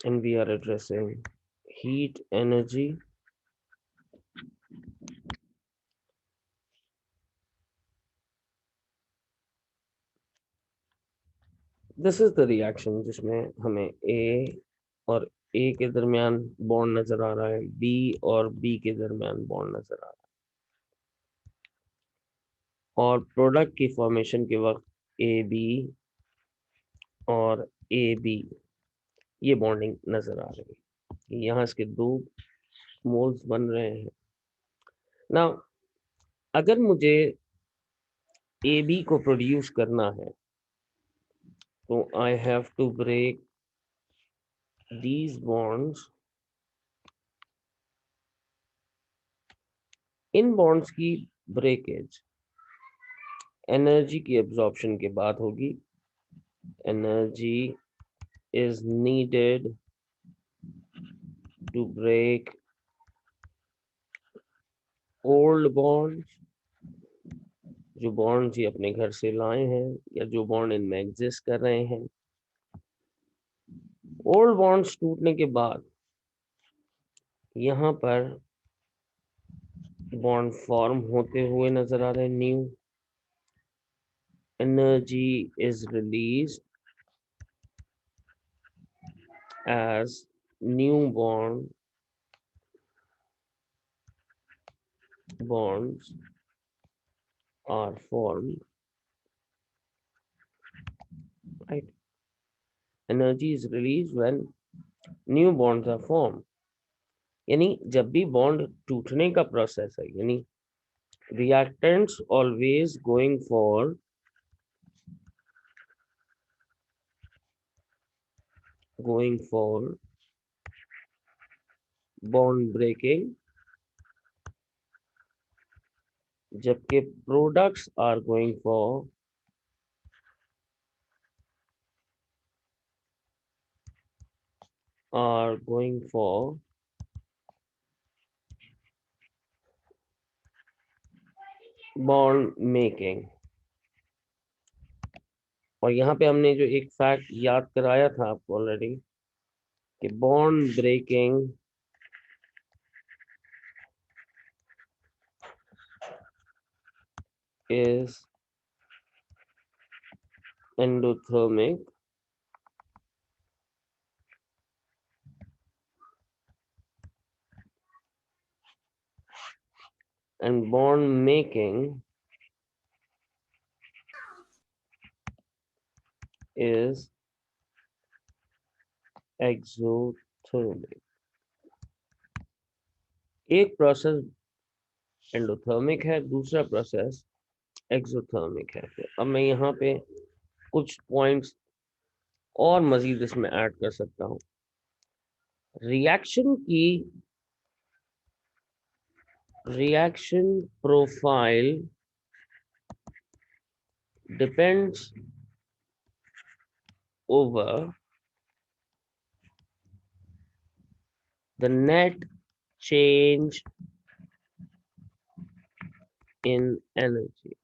and we are addressing heat energy. This is the reaction जिसमें हमें ए और ए के दरमियान बॉन्ड नजर आ रहा है, बी और बी के दरमियान बॉन्ड नजर आ रहा है, और प्रोडक्ट की फॉर्मेशन के वक्त ए बी और ए बी ये बॉन्डिंग नजर आ रही है। यहाँ इसके दो मोल्स बन रहे हैं। नाउ अगर मुझे ए बी को प्रोड्यूस करना है तो I have to break these bonds। इन बॉन्ड्स की ब्रेकेज एनर्जी की एब्जॉर्प्शन के बाद होगी। Energy is needed to break old bonds, जो बॉन्ड्स ये अपने घर से लाए हैं या जो बॉन्ड इनमें एग्जिस्ट कर रहे हैं। ओल्ड बॉन्ड्स टूटने के बाद यहाँ पर बॉन्ड फॉर्म होते हुए नजर आ रहे हैं। New energy is release as new bonds are formed, right? Energy is released when new bonds are formed। यानी जब भी बॉन्ड टूटने का प्रोसेस है, यानी reactants always going for bond breaking, जबकि products are going for bond making। और यहाँ पे हमने जो एक फैक्ट याद कराया था आपको ऑलरेडी कि bond breaking is endothermic and bond making is exothermic। एक प्रोसेस एंडोथर्मिक है, दूसरा प्रोसेस एक्सोथर्मिक है। तो अब मैं यहाँ पे कुछ पॉइंट्स और मजीद इसमें ऐड कर सकता हूँ। Reaction profile depends over the net change in energy।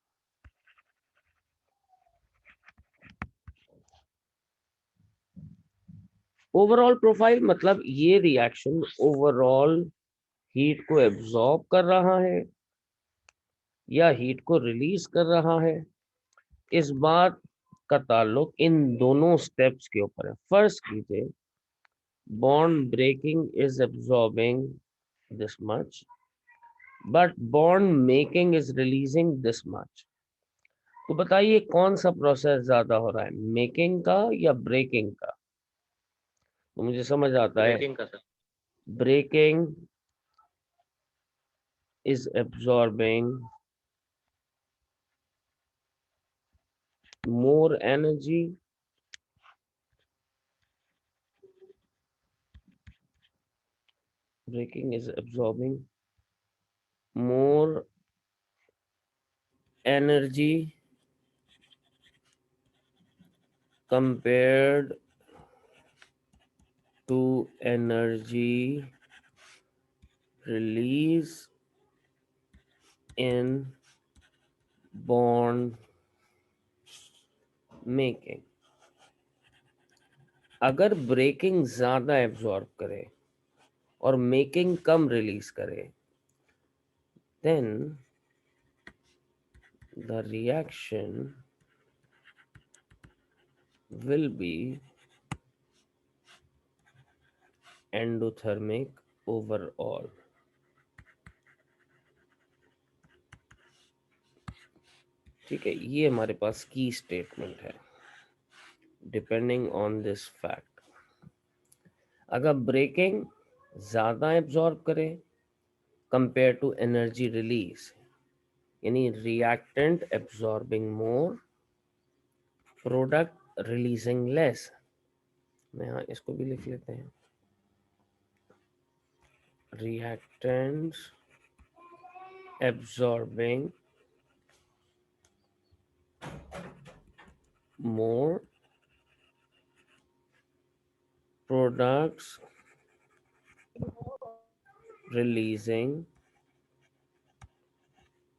Overall profile मतलब ये रिएक्शन ओवरऑल हीट को एब्जॉर्ब कर रहा है या हीट को रिलीज कर रहा है, इस बात का ताल्लुक इन दोनों स्टेप्स के ऊपर है। फर्स्ट कीजिए, bond breaking is absorbing this much but bond making is releasing this much. तो बताइए कौन सा प्रोसेस ज्यादा हो रहा है, मेकिंग का या ब्रेकिंग का? तो मुझे समझ आता है ब्रेकिंग का sir. Breaking is absorbing more energy braking is absorbing more energy compared to energy release in bond making। अगर ब्रेकिंग ज्यादा एब्जॉर्ब करे और मेकिंग कम रिलीज करे, then the reaction will be endothermic overall. ठीक है, ये हमारे पास की स्टेटमेंट है। डिपेंडिंग ऑन दिस फैक्ट, अगर ब्रेकिंग ज्यादा एब्जॉर्ब करे कंपेयर टू एनर्जी रिलीज, यानी रिएक्टेंट एब्जॉर्बिंग मोर, प्रोडक्ट रिलीजिंग लेस। मैं यहाँ इसको भी लिख लेते हैं, reactants absorbing more, products releasing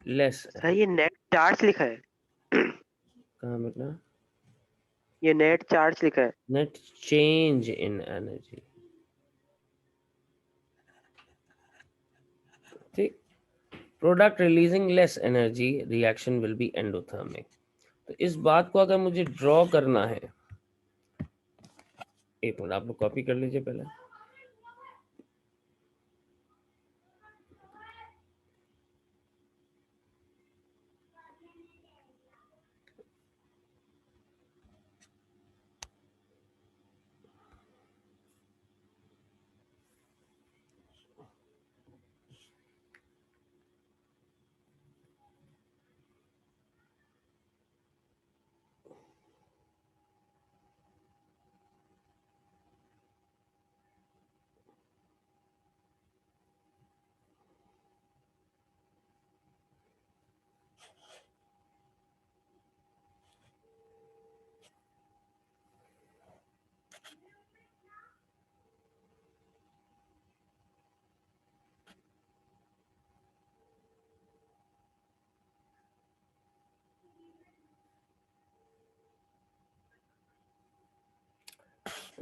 less। Sir ये नेट चार्ज लिखा है, कहाँ मिला? ये नेट चार्ज लिखा है। Net change in energy। ठीक, product releasing less energy, reaction will be endothermic. तो इस बात को अगर मुझे ड्रॉ करना है, एक मिनट आप लोग कॉपी कर लीजिए पहले।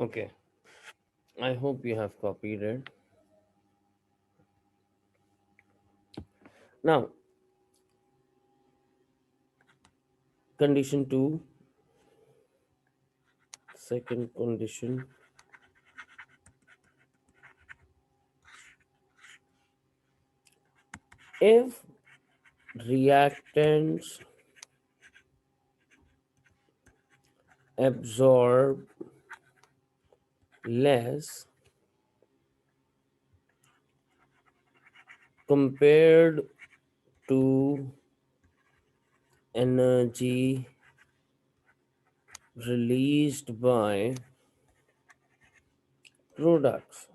Okay, I hope you have copied it. Now, condition 2, second condition, if reactants absorb less compared to energy released by products,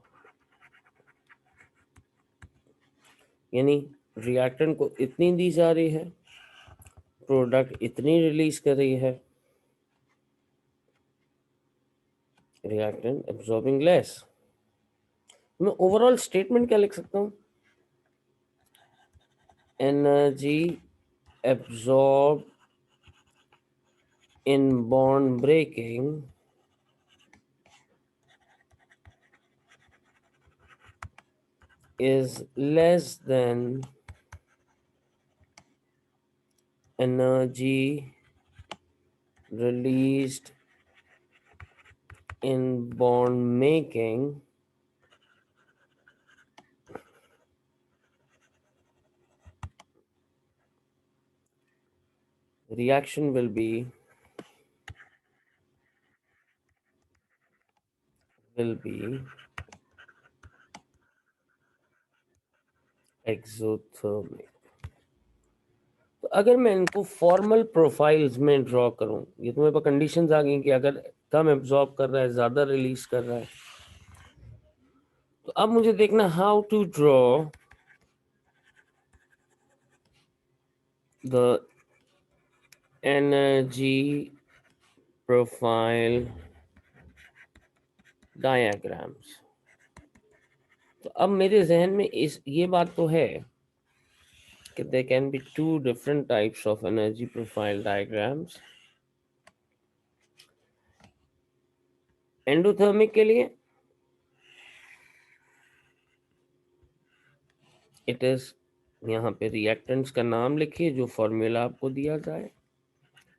यानी रिएक्टेंट को इतनी दी जा रही है, प्रोडक्ट इतनी रिलीज कर रही है, रिएक्टेंट एब्जॉर्बिंग लेस। मैं ओवरऑल स्टेटमेंट क्या लिख सकता हूँ? Energy absorb in bond breaking is less than energy released in bond making reaction will be exothermic। तो अगर मैं इनको फॉर्मल प्रोफाइल्स में ड्रॉ करूं, ये तो मेरे पास कंडीशंस आ गई कि अगर कम एब्जॉर्ब कर रहा है, ज्यादा रिलीज कर रहा है, तो अब मुझे देखना how to draw the energy profile diagrams. तो अब मेरे जहन में इस ये बात तो है कि there can be two different types of energy profile diagrams. Endothermic के लिए इट इज, यहाँ पे रिएक्टेंट्स का नाम लिखिए जो फॉर्मूला आपको दिया जाए,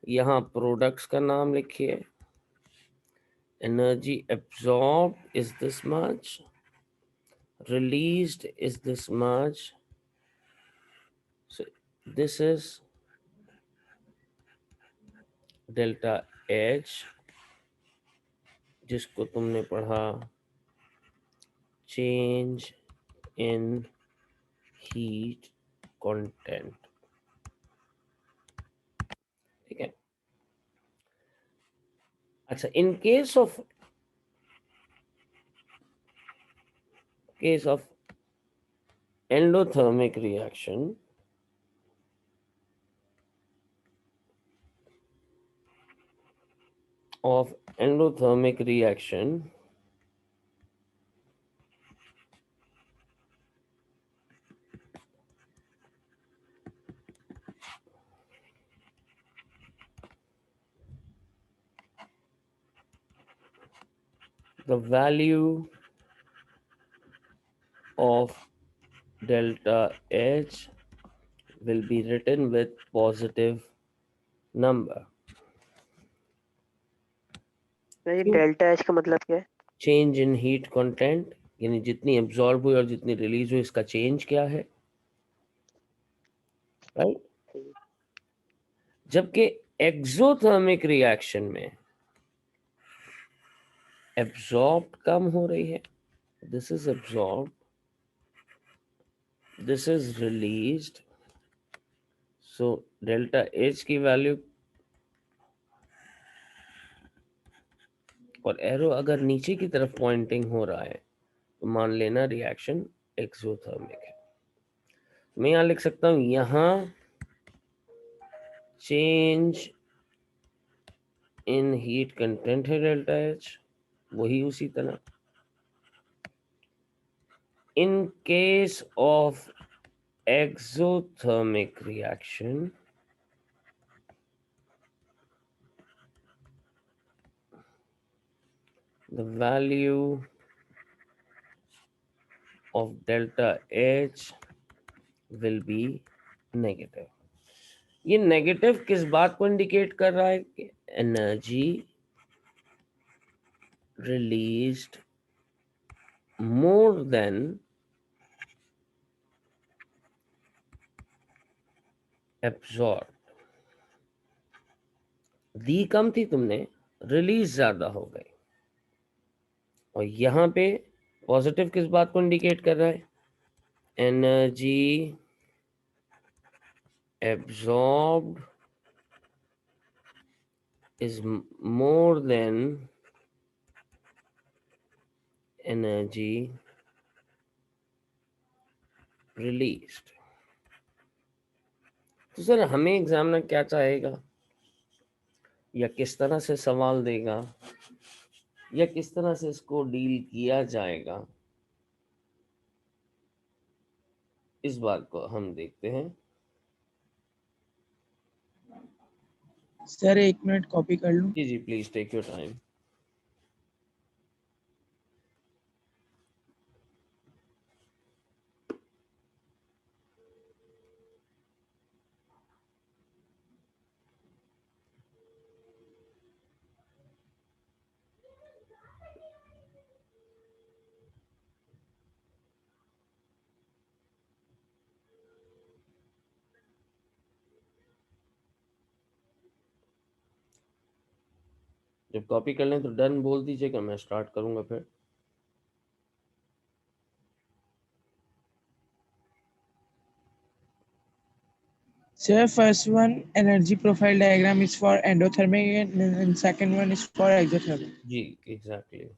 यहाँ प्रोडक्ट्स का नाम लिखिए, energy absorb is this much, released is this much, so this is delta H, जिसको तुमने पढ़ा change in heat content, ठीक है। अच्छा, in case of endothermic reaction, of endothermic reaction, the value of delta H will be written with positive number. नहीं, delta H का मतलब क्या है? चेंज इन हीट कंटेंट, यानी जितनी एब्जॉर्ब हुई और जितनी रिलीज हुई इसका चेंज क्या है, राइट। जबकि एक्सोथर्मिक रिएक्शन में एब्जॉर्ब कम हो रही है, this is absorb, this is released, so delta H की वैल्यू, और एरो अगर नीचे की तरफ पॉइंटिंग हो रहा है तो मान लेना रिएक्शन एक्सोथर्मिक है। मैं यहां लिख सकता हूं, यहां चेंज इन हीट कंटेंट है डेल्टा एच, वही उसी तरह in case of exothermic reaction, the value of delta H will be negative. ये नेगेटिव किस बात को इंडिकेट कर रहा है कि energy released more than absorb, दी कम थी तुमने, रिलीज ज्यादा हो गई। और यहां पे पॉजिटिव किस बात को इंडिकेट कर रहा है, energy absorbed is more than energy released। तो सर हमें एग्जामिनर क्या चाहेगा, या किस तरह से सवाल देगा, या किस तरह से इसको डील किया जाएगा, इस बात को हम देखते हैं। सर 1 मिनट कॉपी कर लूं। जी जी, प्लीज टेक योर टाइम। जब कॉपी कर लें तो डन बोल दीजिएगा, मैं स्टार्ट करूंगा फिर। Sir, first one energy profile diagram is for endothermic and second one is for exothermic. जी exactly.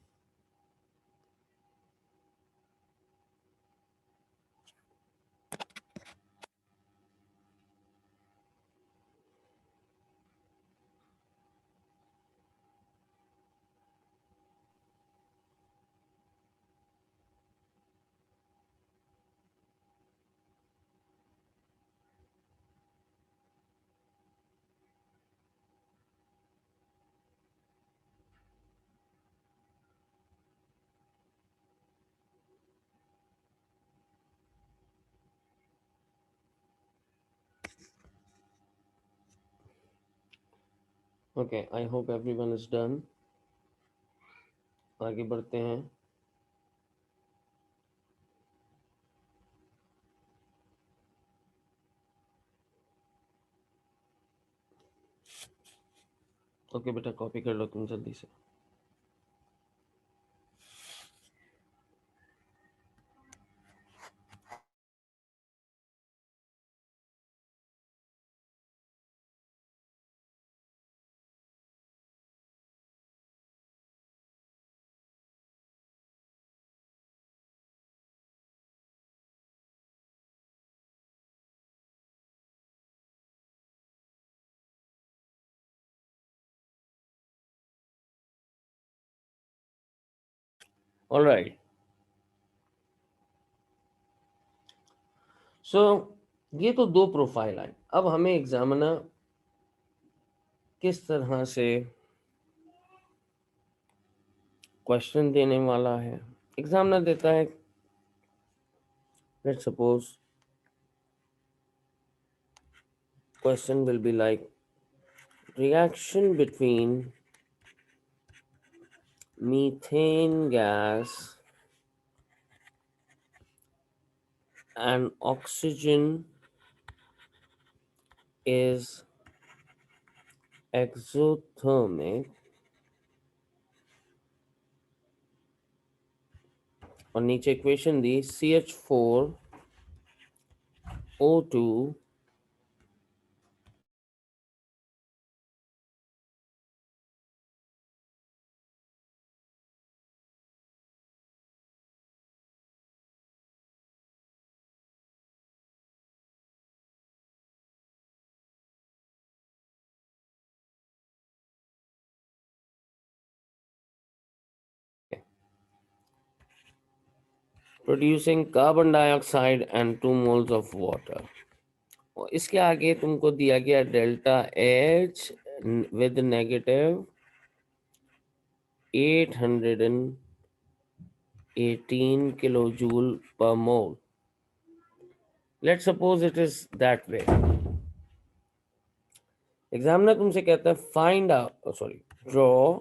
Okay, I hope everyone is done. आगे बढ़ते हैं। ओके बेटा, कॉपी कर लो तुम जल्दी से। ऑलराइट, सो ये तो दो प्रोफाइल आए। अब हमें एग्जामिनर किस तरह से क्वेश्चन देने वाला है। एग्जामिनर देता है, let's suppose question will be like reaction between methane gas and oxygen is exothermic, और नीचे equation the CH4O2 producing carbon dioxide and 2 moles of water। और इसके आगे तुमको दिया गया delta H with negative 818 kilojoule per mole। Let's suppose it is that way। Examiner तुमसे कहता है find out, sorry, draw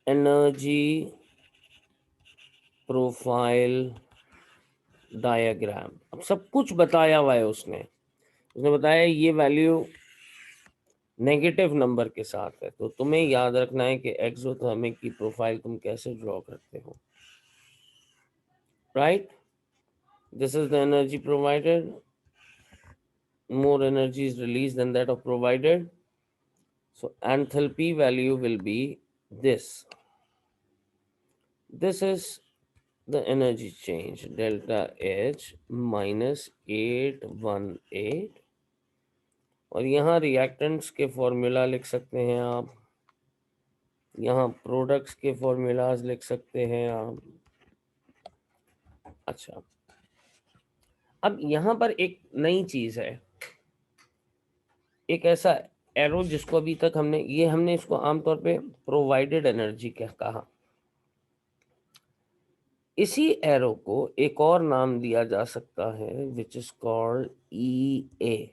energy profile diagram. अब सब कुछ बताया हुआ है उसने बताया ये वैल्यू नेगेटिव नंबर के साथ है, तो तुम्हें याद रखना है कि एक्सोथर्मिक की प्रोफाइल तुम कैसे ड्रॉ करते हो। Right, this is the energy provided, more energy is released than that of provided, so enthalpy value will be this is the energy change delta H minus 818। और यहाँ रिएक्टेंट्स के formula लिख सकते हैं आप, यहाँ प्रोडक्ट्स के फॉर्मूलाज लिख सकते हैं आप। अच्छा, अब यहाँ पर एक नई चीज है, एक ऐसा एरो जिसको अभी तक हमने इसको आमतौर पे प्रोवाइडेड एनर्जी कहा। इसी एरो को एक और नाम दिया जा सकता है which is called EA।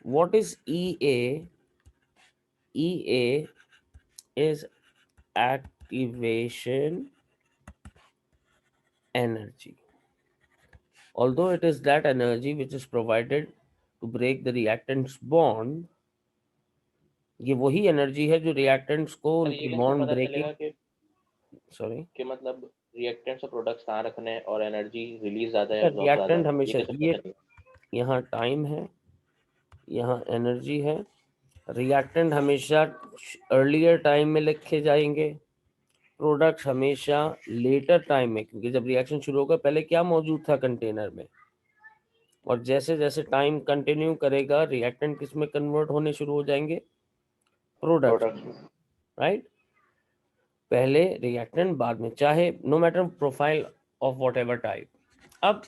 What is EA? EA is activation energy, although it is that energy which is provided to break the reactants bond। ये वही एनर्जी है जो रिएक्टेंट्स को सर, ये कैसे बॉन्ड पता ब्रेकिंग, चलेगा सॉरी, कि मतलब रिएक्टेंट्स और प्रोडक्ट्स कहाँ रखने हैं और एनर्जी रिलीज ज्यादा है एब्जॉर्ब ज्यादा रिएक्टेंट है, हमेशा ये कैसे ये पता चलेगा? यहाँ टाइम है, यहाँ एनर्जी है। रिएक्टेंट हमेशा अर्लियर टाइम में लिखे जाएंगे, प्रोडक्ट हमेशा लेटर टाइम में, क्योंकि जब रिएक्शन शुरू होगा पहले क्या मौजूद था कंटेनर में, और जैसे जैसे टाइम कंटिन्यू करेगा रिएक्टेंट किस में कन्वर्ट होने शुरू हो जाएंगे, प्रोडक्ट। प्रोडक्ट्स। राइट, पहले रिएक्टेंट बाद में, चाहे no matter profile of whatever type. अब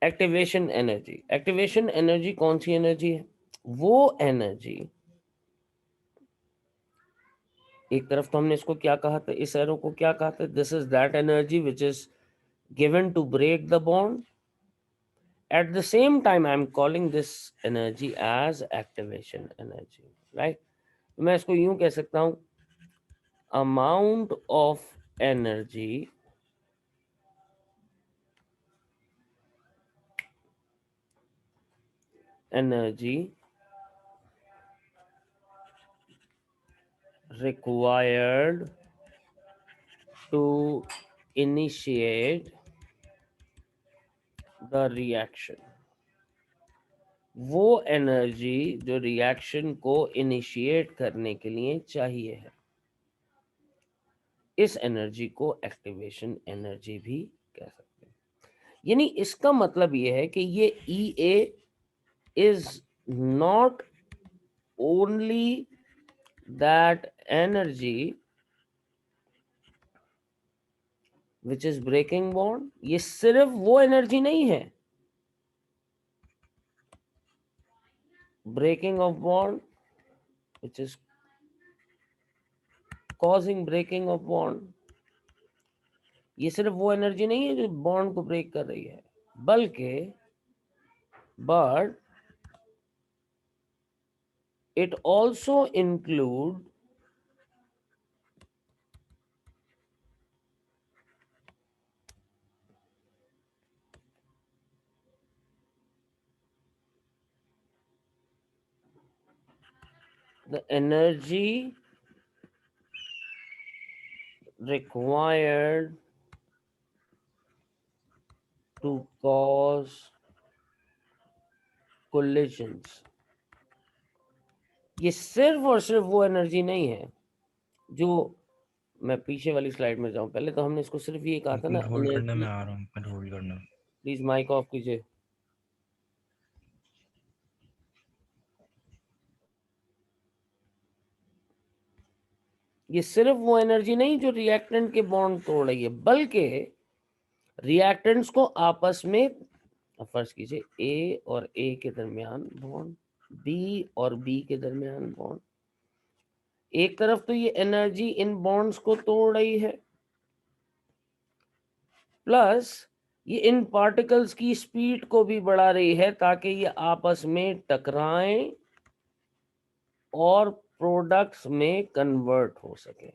एक्टिवेशन एनर्जी, एक्टिवेशन एनर्जी कौन सी एनर्जी है? वो एनर्जी, एक तरफ तो हमने इसको क्या कहा था, इस एरो को क्या कहा था, this is that energy which is given to break the bond, At the same time, I'm calling this energy as activation energy, right? तो मैं इसको यूं कह सकता हूं, amount of energy required to initiate the reaction. वो energy जो reaction को इनिशिएट करने के लिए चाहिए है, इस एनर्जी को एक्टिवेशन एनर्जी भी कह सकते हैं। यानी इसका मतलब ये है कि ये EA is not only that energy which is breaking bond, ये सिर्फ वो एनर्जी नहीं है breaking of bond, which is causing breaking of bond, ये सिर्फ वो एनर्जी नहीं है जो बॉन्ड को ब्रेक कर रही है, बल्कि but it also include the energy required to cause collisions. ये सिर्फ और सिर्फ वो एनर्जी नहीं है जो, मैं पीछे वाली स्लाइड में जाऊं, पहले तो हमने इसको सिर्फ ये कहा था ना, होल्ड करने में आ रहा हूँ, होल्ड करना। प्लीज माइक ऑफ कीजिए। ये सिर्फ वो एनर्जी नहीं जो रिएक्टेंट के बॉन्ड तोड़ रही है, बल्कि रिएक्टेंट्स को आपस में, फर्ज कीजिए ए और ए के दरमियान बॉन्ड, बी और बी के दरमियान बॉन्ड, एक तरफ तो ये एनर्जी इन बॉन्ड्स को तोड़ रही है, प्लस ये इन पार्टिकल्स की स्पीड को भी बढ़ा रही है ताकि ये आपस में टकराएं और प्रोडक्ट्स में कन्वर्ट हो सके।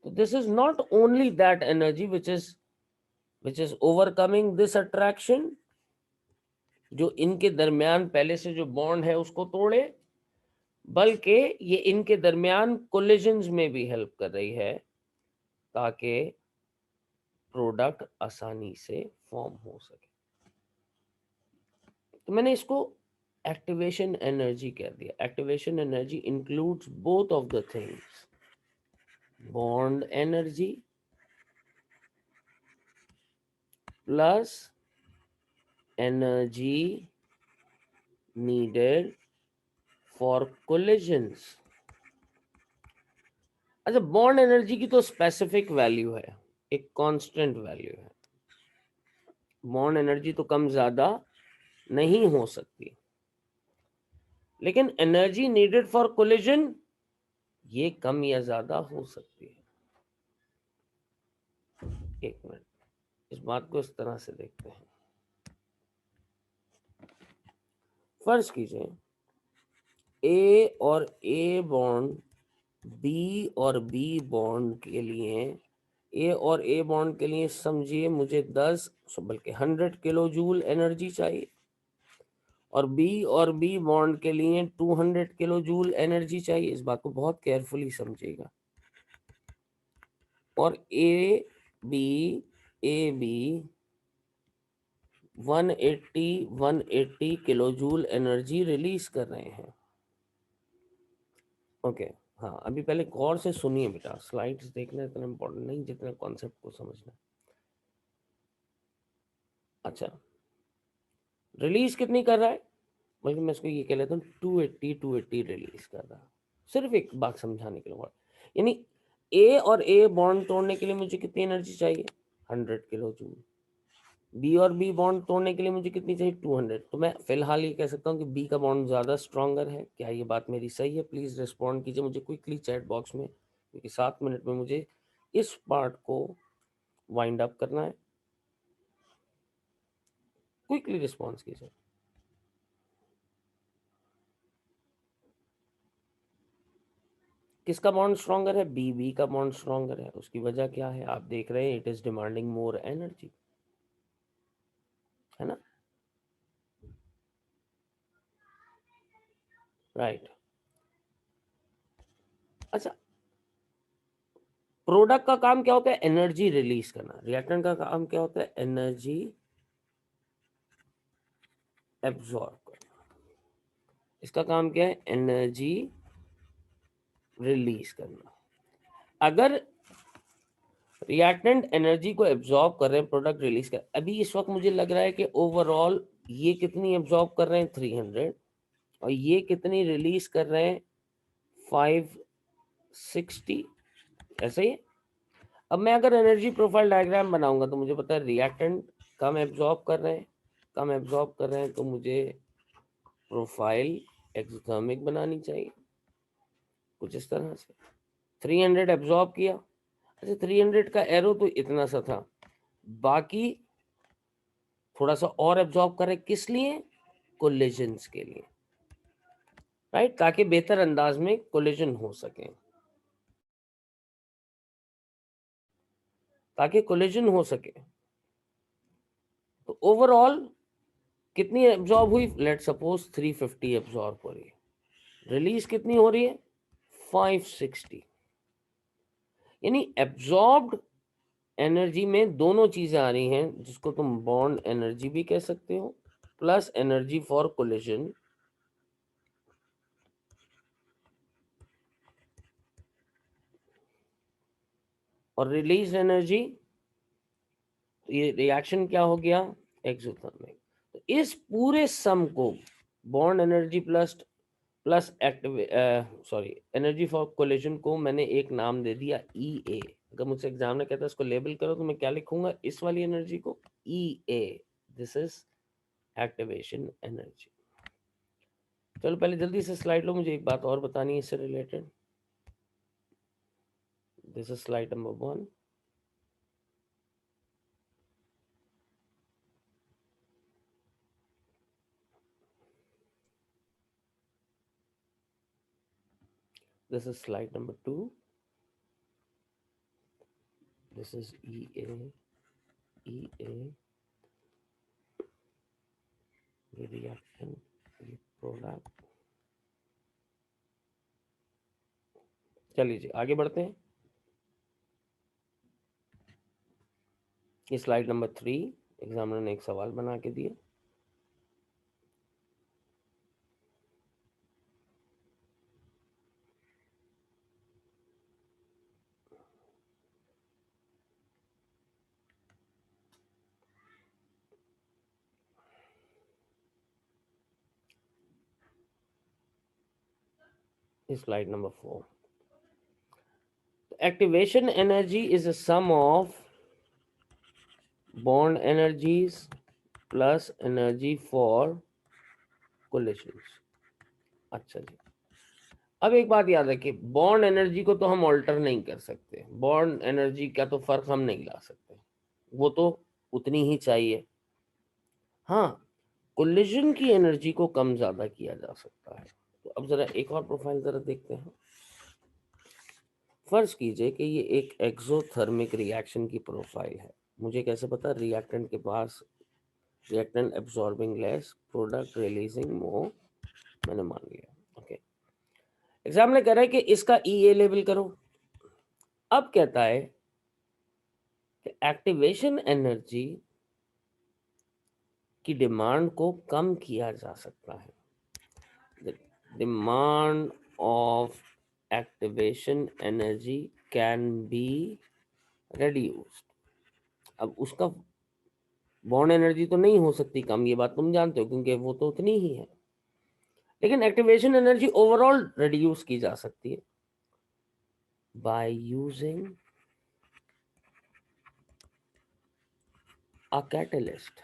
तो this is not only that energy which is overcoming this attraction, जो इनके दरमियान पहले से जो बॉन्ड है उसको तोड़े, बल्कि ये इनके दरमियान कोलिजन्स में भी हेल्प कर रही है ताकि प्रोडक्ट आसानी से फॉर्म हो सके। तो मैंने इसको एक्टिवेशन एनर्जी कह दिया। Activation energy includes both of the things, bond energy plus energy needed for collisions। अच्छा, बॉन्ड एनर्जी की तो स्पेसिफिक वैल्यू है, एक कांस्टेंट वैल्यू है, बॉन्ड एनर्जी तो कम ज्यादा नहीं हो सकती, लेकिन एनर्जी नीडेड फॉर कोलिजन ये कम या ज्यादा हो सकती है। एक मिनट, इस बात को इस तरह से देखते हैं। फर्ज कीजिए ए और ए बॉन्ड बी और बी बॉन्ड के लिए, ए और ए बॉन्ड के लिए समझिए मुझे 10 बल्कि 100 किलो जूल एनर्जी चाहिए, और बी और बी बॉन्ड के लिए 200 किलो जूल एनर्जी चाहिए। इस बात को बहुत केयरफुली समझिएगा। और A B 180 kilo joule energy release कर रहे हैं। ओके हाँ, अभी पहले गौर से सुनिए बेटा, स्लाइड्स देखना इतना इम्पोर्टेंट नहीं जितना कॉन्सेप्ट को समझना। अच्छा, रिलीज कितनी कर रहा है, बल्कि मैं इसको ये कह लेता हूँ 280 रिलीज कर रहा है। सिर्फ एक बात समझाने के लिए, यानी ए और ए बॉन्ड तोड़ने के लिए मुझे कितनी एनर्जी चाहिए, 100 किलो जूल। बी और बी बॉन्ड तोड़ने के लिए मुझे कितनी चाहिए, 200। तो मैं फिलहाल ये कह सकता हूँ कि बी का बॉन्ड ज़्यादा स्ट्रॉन्गर है। क्या ये बात मेरी सही है? प्लीज़ रिस्पॉन्ड कीजिए मुझे क्विकली चैट बॉक्स में, क्योंकि 7 मिनट में मुझे इस पार्ट को वाइंड अप करना है। क्विकली रिस्पॉन्स कीजिए। किसका बॉन्ड स्ट्रॉन्गर है? बी का बॉन्ड स्ट्रॉन्गर है। उसकी वजह क्या है? आप देख रहे हैं, it is demanding more energy, है ना? राइट। अच्छा, प्रोडक्ट का काम क्या होता है? एनर्जी रिलीज करना। रिएक्टेंट का काम क्या होता है? एनर्जी एब्जॉर्ब करना। इसका काम क्या है? एनर्जी रिलीज करना। अगर रिएक्टेंट एनर्जी को एब्जॉर्ब कर रहे हैं, प्रोडक्ट रिलीज कर, अभी इस वक्त मुझे लग रहा है कि ओवरऑल ये कितनी एब्जॉर्ब कर रहे हैं? 300, और ये कितनी रिलीज कर रहे हैं? 560, ऐसे ही। अब मैं अगर एनर्जी प्रोफाइल डायग्राम बनाऊंगा तो मुझे पता है रिएक्टेंट कम एब्जॉर्ब कर रहे हैं, कम एब्जॉर्ब कर रहे हैं, तो मुझे प्रोफाइल एक्सोथर्मिक बनानी चाहिए कुछ इस तरह से। 300 एब्जॉर्ब किया। अच्छा, 300 का एरो तो इतना सा था, बाकी थोड़ा सा और एब्जॉर्ब करें, किस लिए? कोलिजन्स के लिए, राइट, ताकि बेहतर अंदाज में कोलिजन हो सके, ताकि कोलिजन हो सके। तो ओवरऑल कितनी एब्जॉर्ब हुई? लेट सपोज 350 एब्जॉर्ब हो रही है, रिलीज कितनी हो रही है? 560। यानी एब्जॉर्ब्ड एनर्जी में दोनों चीजें आ रही हैं, जिसको तुम बॉन्ड एनर्जी भी कह सकते हो, प्लस एनर्जी फॉर कोलिजन, और रिलीज एनर्जी। ये रिएक्शन क्या हो गया? एक्सोथर्मिक। तो इस पूरे सम को, bond energy plus plus active sorry energy for collision को मैंने एक नाम दे दिया ई ए। अगर मुझसे एग्जाम में कहता है इसको लेबल करो, तो मैं क्या लिखूंगा? इस वाली एनर्जी को ई ए, दिस इज एक्टिवेशन एनर्जी। चलो पहले जल्दी से स्लाइड लो, मुझे एक बात और बतानी है इससे related. This is slide number 1। This is slide number 2. This is EA, ये reaction, ये product। चलिए जी आगे बढ़ते हैं। ये स्लाइड नंबर 3 एग्जामिनर ने एक सवाल बना के दिया। Slide number 4. Activation energy is a sum of bond energies plus energy for collisions। अच्छा जी, अब एक बात याद रखिए, बॉन्ड एनर्जी को तो हम ऑल्टर नहीं कर सकते, बॉन्ड एनर्जी का तो फर्क हम नहीं ला सकते, वो तो उतनी ही चाहिए। हाँ, कोलिजन की एनर्जी को कम ज्यादा किया जा सकता है। तो अब जरा एक और प्रोफाइल जरा देखते हैं। फर्ज कीजिए कि ये एक एक्सोथर्मिक रिएक्शन की प्रोफाइल है। मुझे कैसे पता? रिएक्टेंट के पास, reactant absorbing less, product releasing more, मैंने मान लिया। ओके, एग्जाम ने कह रहा है कि इसका ई ए लेबल करो। अब कहता है कि एक्टिवेशन एनर्जी की डिमांड को कम किया जा सकता है। Demand of activation energy can be reduced। अब उसका बॉन्ड एनर्जी तो नहीं हो सकती कम, ये बात तुम जानते हो, क्योंकि वो तो उतनी ही है, लेकिन एक्टिवेशन एनर्जी ओवरऑल रिड्यूस की जा सकती है by using a catalyst.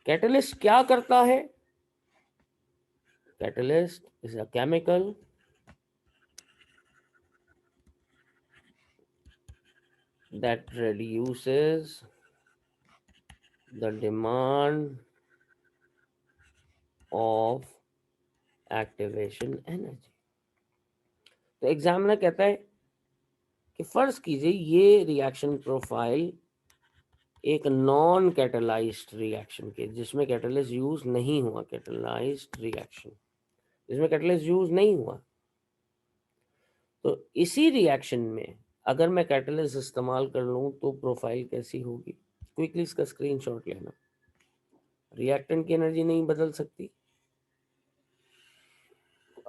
Catalyst क्या करता है? Catalyst is a chemical that reduces the demand of activation energy। तो एग्जामिनर कहता है कि फर्ज कीजिए ये रिएक्शन प्रोफाइल एक नॉन कैटलाइज्ड रिएक्शन के, जिसमें कैटलिस्ट यूज नहीं हुआ, कैटलाइज्ड रिएक्शन जिसमें कैटलिस्ट यूज नहीं हुआ, तो इसी रिएक्शन में अगर मैं कैटलिस्ट इस्तेमाल कर लूं तो प्रोफाइल कैसी होगी। क्विकली इसका स्क्रीनशॉट लेना। रिएक्टेंट की एनर्जी नहीं बदल सकती,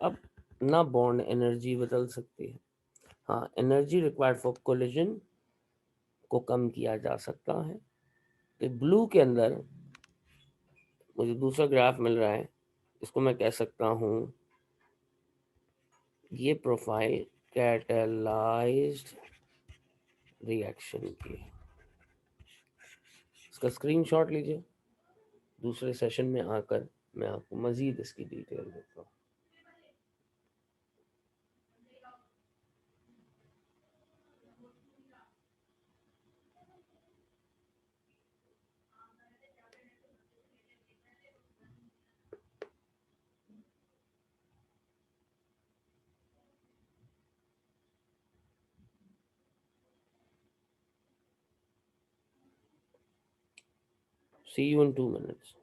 अब ना बॉन्ड एनर्जी बदल सकती है। हाँ, एनर्जी रिक्वायर्ड फॉर कोलिजन को कम किया जा सकता है। तो ब्लू के अंदर मुझे दूसरा ग्राफ मिल रहा है, इसको मैं कह सकता हूँ ये प्रोफाइल कैटलाइज्ड रिएक्शन की। इसका स्क्रीनशॉट लीजिए, दूसरे सेशन में आकर मैं आपको मजीद इसकी डिटेल देता हूँ। See you in 2 minutes.